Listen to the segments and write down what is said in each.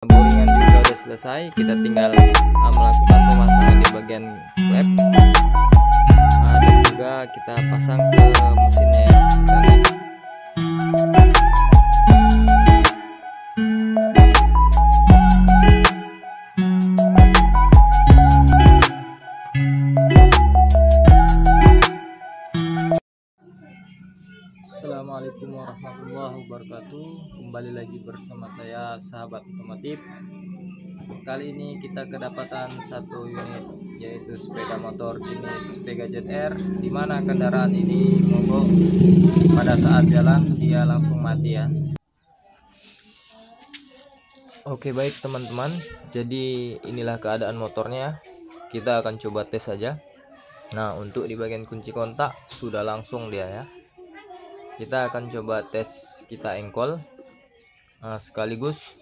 Boringan juga udah selesai, kita tinggal melakukan pemasangan di bagian klep, dan juga kita pasang ke mesinnya ya. Assalamualaikum warahmatullahi wabarakatuh. Kembali lagi bersama saya sahabat otomotif. Kali ini kita kedapatan satu unit, yaitu sepeda motor jenis Vega ZR, dimana kendaraan ini mogok pada saat jalan dia langsung mati ya. Oke baik teman-teman, jadi inilah keadaan motornya. Kita akan coba tes saja. Nah, untuk di bagian kunci kontak sudah langsung dia ya. Kita akan coba tes, kita engkol sekaligus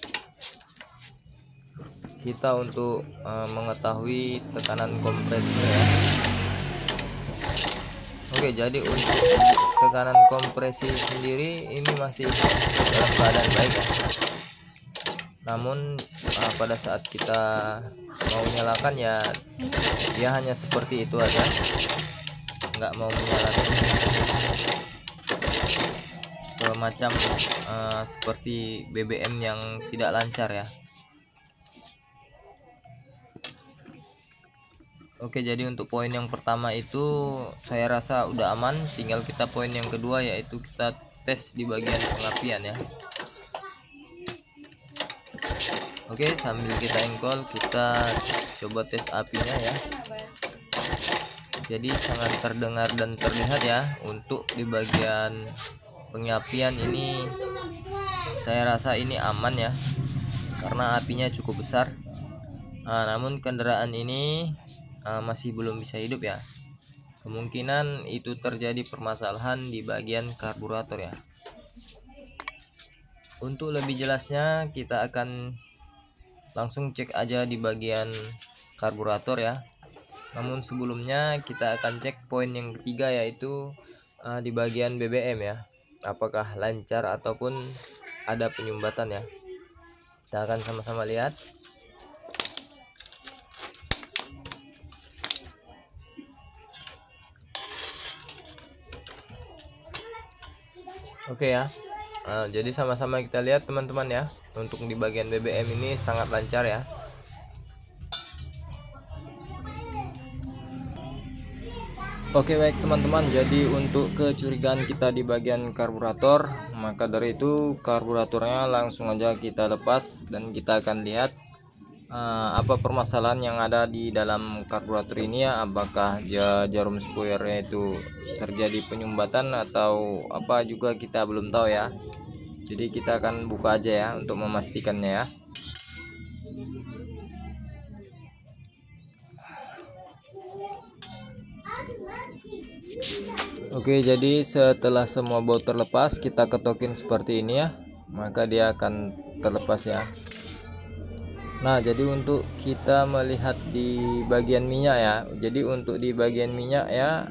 kita untuk mengetahui tekanan kompresinya ya. Oke, jadi untuk tekanan kompresi sendiri ini masih dalam keadaan baik ya. Namun pada saat kita mau nyalakan ya, dia hanya seperti itu aja, nggak mau menyalakan, semacam seperti BBM yang tidak lancar ya. Oke, jadi untuk poin yang pertama itu saya rasa udah aman, tinggal kita poin yang kedua, yaitu kita tes di bagian pengapian ya. Oke, sambil kita engkol, kita coba tes apinya ya. Jadi sangat terdengar dan terlihat ya. Untuk di bagian pengapian ini saya rasa ini aman ya, karena apinya cukup besar. Namun kendaraan ini masih belum bisa hidup ya. Kemungkinan itu terjadi permasalahan di bagian karburator ya. Untuk lebih jelasnya kita akan langsung cek aja di bagian karburator ya. Namun sebelumnya kita akan cek poin yang ketiga, yaitu di bagian BBM ya, apakah lancar ataupun ada penyumbatan ya. Kita akan sama-sama lihat. Oke ya, jadi sama-sama kita lihat teman-teman ya. Untuk di bagian BBM ini sangat lancar ya. Oke baik teman-teman, jadi untuk kecurigaan kita di bagian karburator, maka dari itu karburatornya langsung aja kita lepas dan kita akan lihat apa permasalahan yang ada di dalam karburator ini ya. Apakah jarum spoilernya itu terjadi penyumbatan atau apa juga kita belum tahu ya. Jadi kita akan buka aja ya untuk memastikannya ya. Oke, jadi setelah semua baut terlepas, kita ketokin seperti ini ya, maka dia akan terlepas ya. Nah, jadi untuk kita melihat di bagian minyak ya, jadi untuk di bagian minyak ya,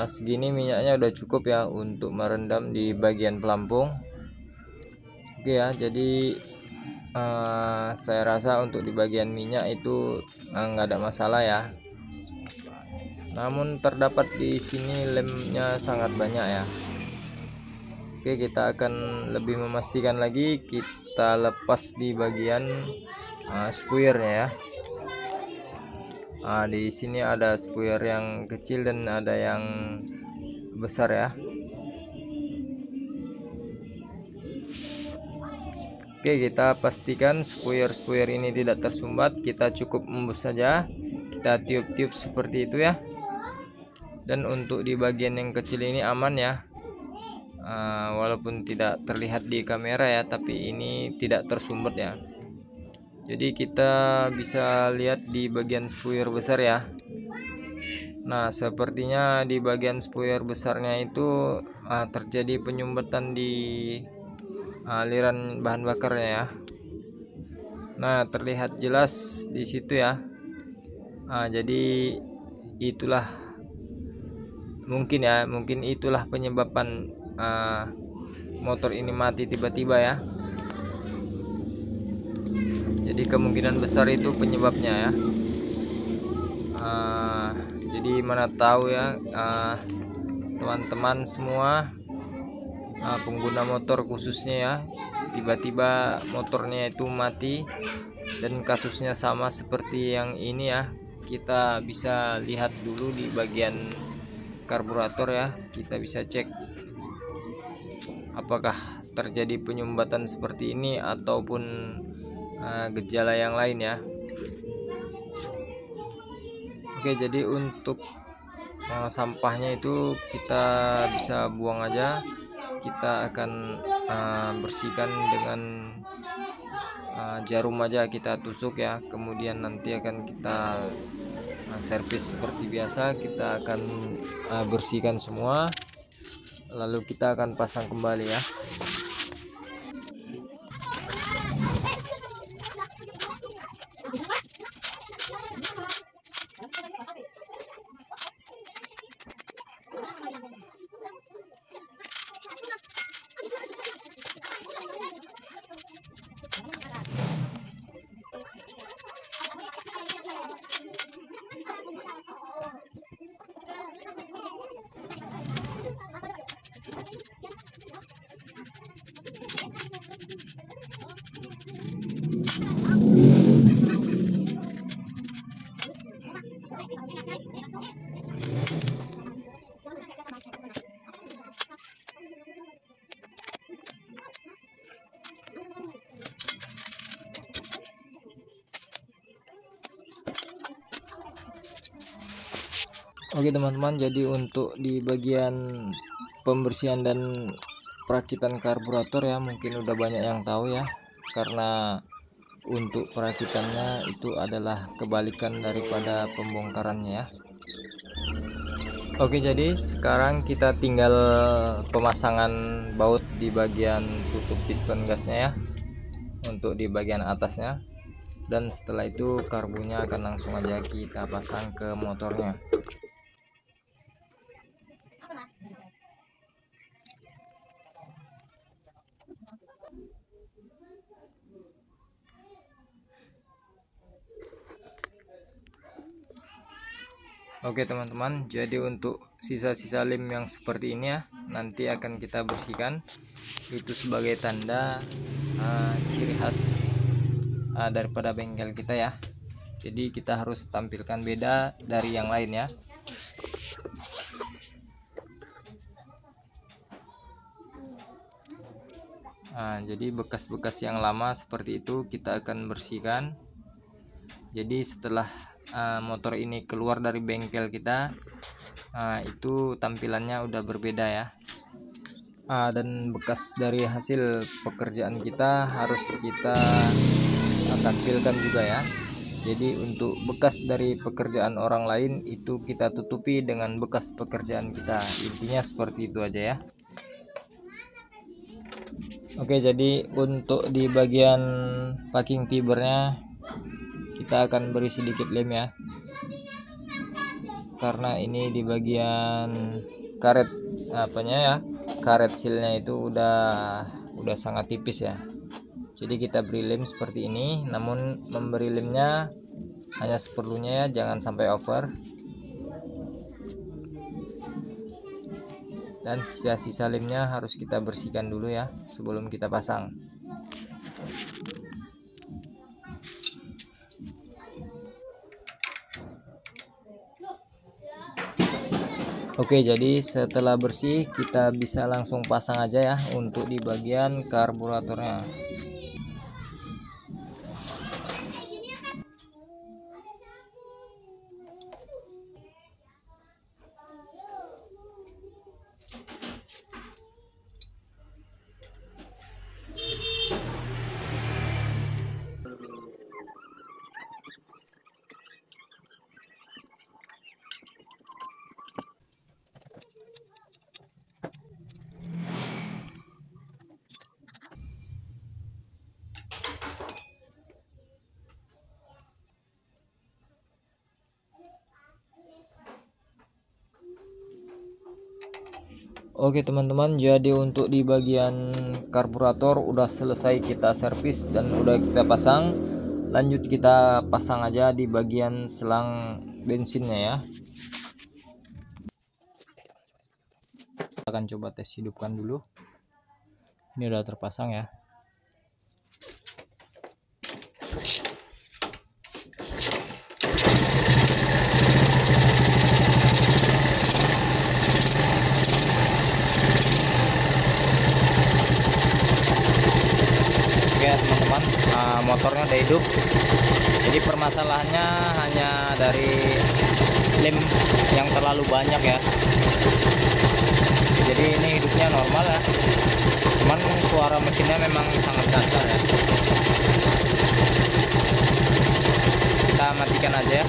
segini minyaknya udah cukup ya untuk merendam di bagian pelampung. Oke ya, jadi saya rasa untuk di bagian minyak itu nggak ada masalah ya. Namun terdapat di sini lemnya sangat banyak ya. Oke, kita akan lebih memastikan lagi, kita lepas di bagian spuiernya ya. Di sini ada spuier yang kecil dan ada yang besar ya. Oke, kita pastikan spuier ini tidak tersumbat. Kita cukup embus saja, kita tiup-tiup seperti itu ya. Dan untuk di bagian yang kecil ini aman ya, walaupun tidak terlihat di kamera ya, tapi ini tidak tersumbat ya. Jadi kita bisa lihat di bagian spuier besar ya. Nah, sepertinya di bagian spuier besarnya itu terjadi penyumbatan di aliran bahan bakarnya ya. Nah, terlihat jelas di situ ya. Jadi itulah mungkin itulah penyebabkan motor ini mati tiba-tiba ya. Jadi kemungkinan besar itu penyebabnya ya. Jadi mana tahu ya teman-teman semua, pengguna motor khususnya ya, tiba-tiba motornya itu mati dan kasusnya sama seperti yang ini ya. Kita bisa lihat dulu di bagian karburator ya, kita bisa cek apakah terjadi penyumbatan seperti ini ataupun gejala yang lain ya. Oke, jadi untuk sampahnya itu kita bisa buang aja. Kita akan bersihkan dengan jarum aja, kita tusuk ya. Kemudian nanti akan kita servis seperti biasa. Kita akan bersihkan semua, lalu kita akan pasang kembali ya. Oke teman-teman, jadi untuk di bagian pembersihan dan perakitan karburator ya, mungkin udah banyak yang tahu ya, karena untuk perakitannya itu adalah kebalikan daripada pembongkarannya ya. Oke, jadi sekarang kita tinggal pemasangan baut di bagian tutup piston gasnya ya, untuk di bagian atasnya, dan setelah itu karbunya akan langsung aja kita pasang ke motornya. Oke teman-teman, jadi untuk sisa-sisa lem yang seperti ini ya, nanti akan kita bersihkan. Itu sebagai tanda ciri khas daripada bengkel kita ya. Jadi kita harus tampilkan beda dari yang lain ya. Jadi bekas-bekas yang lama seperti itu kita akan bersihkan. Jadi setelah motor ini keluar dari bengkel kita, itu tampilannya udah berbeda ya. Dan bekas dari hasil pekerjaan kita harus kita tampilkan juga ya. Jadi untuk bekas dari pekerjaan orang lain itu kita tutupi dengan bekas pekerjaan kita. Intinya seperti itu aja ya. Oke, jadi untuk di bagian packing fibernya kita akan beri sedikit lem ya, karena ini di bagian karet karet sealnya itu udah sangat tipis ya. Jadi kita beri lem seperti ini, namun memberi lemnya hanya seperlunya ya, jangan sampai over. Dan sisa-sisa lemnya harus kita bersihkan dulu ya sebelum kita pasang. Oke, jadi setelah bersih kita bisa langsung pasang aja ya untuk di bagian karburatornya. Oke teman-teman, jadi untuk di bagian karburator udah selesai kita servis dan udah kita pasang. Lanjut kita pasang aja di bagian selang bensinnya ya. Kita akan coba tes hidupkan dulu. Ini udah terpasang ya. Oke teman-teman, motornya udah hidup. Jadi permasalahannya hanya dari lem yang terlalu banyak ya. Jadi ini hidupnya normal ya, cuman suara mesinnya memang sangat kasar ya. Kita matikan aja ya.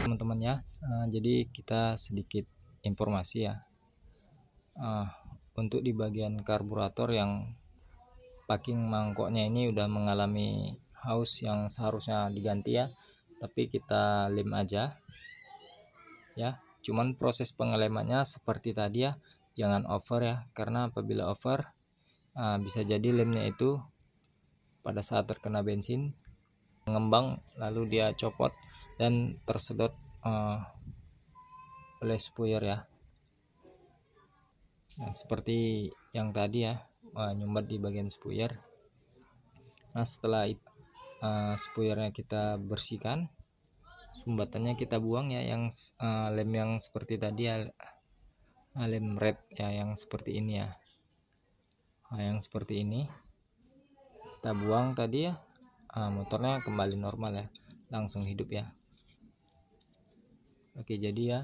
Teman-teman ya, jadi kita sedikit informasi ya, untuk di bagian karburator yang packing mangkoknya ini udah mengalami haus yang seharusnya diganti ya, tapi kita lem aja ya. Cuman proses pengelemannya seperti tadi ya, jangan over ya, karena apabila over bisa jadi lemnya itu pada saat terkena bensin mengembang lalu dia copot dan tersedot oleh spuyer ya. Nah, seperti yang tadi ya, nyumbat di bagian spuyer. Nah setelah spuyernya kita bersihkan, sumbatannya kita buang ya, yang lem yang seperti tadi ya, lem red ya, yang seperti ini ya. Nah, yang seperti ini kita buang tadi ya. Motornya kembali normal ya, langsung hidup ya. Oke, jadi ya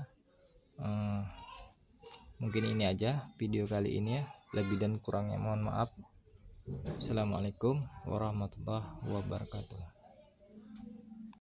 mungkin ini aja video kali ini ya, lebih dan kurangnya mohon maaf. Assalamualaikum warahmatullahi wabarakatuh.